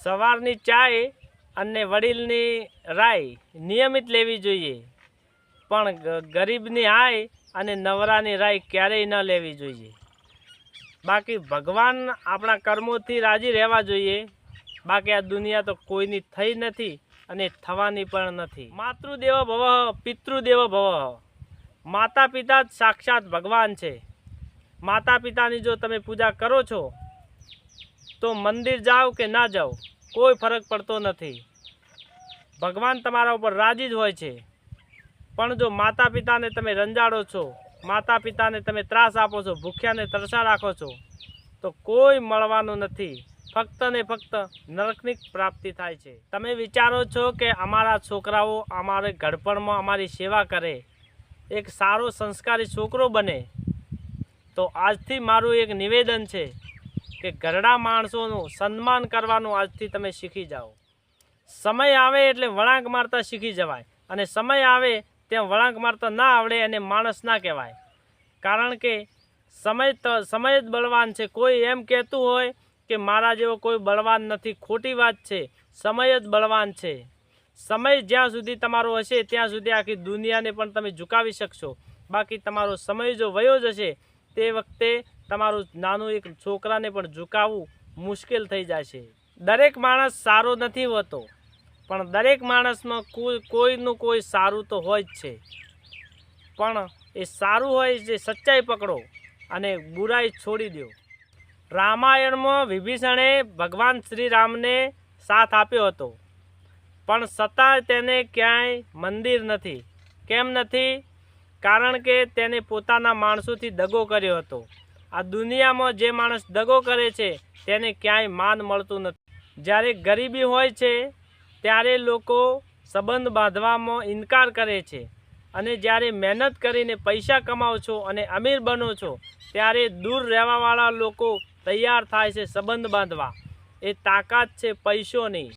સવારની ચાય અને વડીલની રાય નિયમિત લેવી જોઈએ, પણ ગરીબની હાય અને નવરાની રાય ક્યારેય ન લેવી જોઈએ. બાકી ભગવાન આપણા કર્મોથી રાજી રહેવા જોઈએ. બાકી આ દુનિયા તો કોઈની થઈ નથી અને થવાની પણ નથી. માતૃદેવો ભવ, પિતૃદેવો ભવ. માતા પિતા જ સાક્ષાત ભગવાન છે. માતા પિતાની જો તમે પૂજા કરો છો તો મંદિર જાઓ કે ના જાઓ કોઈ ફરક પડતો નથી. ભગવાન તમારા ઉપર રાજી જ હોય છે. પણ જો માતા પિતાને તમે રંજાડો છો, માતા પિતાને તમે ત્રાસ આપો છો, ભૂખ્યાને તરસા રાખો છો, તો કોઈ મળવાનું નથી. ફક્ત ને ફક્ત નરકની પ્રાપ્તિ થાય છે. તમે વિચારો છો કે અમારા છોકરાઓ અમારે ઘડપણમાં અમારી સેવા કરે, એક સારો સંસ્કારી છોકરો બને, તો આજથી મારું એક નિવેદન છે કે ઘરડા માણસોનું સન્માન કરવાનું આજથી તમે શીખી જાઓ. સમય આવે એટલે વળાંક મારતા શીખી જવાય, અને સમય આવે ત્યાં વળાંક મારતા ના આવડે અને માણસ ના કહેવાય. કારણ કે સમય જ બળવાન છે. કોઈ એમ કહેતું હોય કે મારા જેવો કોઈ બળવાન નથી, ખોટી વાત છે. સમય જ બળવાન છે. સમય જ્યાં સુધી તમારો હશે ત્યાં સુધી આખી દુનિયાને પણ તમે ઝુકાવી શકશો. બાકી તમારો સમય જો વયો જશે તે વખતે તમારું નાનું એક છોકરાને પણ ઝુકાવવું મુશ્કેલ થઈ જશે. દરેક માણસ સારો નથી હોતો, પણ દરેક માણસમાં કોઈનું કોઈ સારું તો હોય જ છે. પણ એ સારું હોય જે સચ્ચાઈ પકડો અને બુરાઈ છોડી દો. રામાયણમાં વિભીષણે ભગવાન શ્રી રામને સાથ આપ્યો હતો, પણ છતાં તેને ક્યાંય મંદિર નથી. કેમ નથી? કારણ કે તેને પોતાના માણસોથી દગો કર્યો હતો. આ દુનિયામાં જે માણસ દગો કરે છે તેને ક્યાંય માન મળતું નથી. જ્યારે ગરીબી હોય છે ત્યારે લોકો સંબંધ બાંધવામાં ઇનકાર કરે છે, અને જ્યારે મહેનત કરીને પૈસા કમાવો છો અને અમીર બનો છો ત્યારે દૂર રહેવાવાળા લોકો તૈયાર થાય છે સંબંધ બાંધવા. એ તાકાત છે પૈસોની.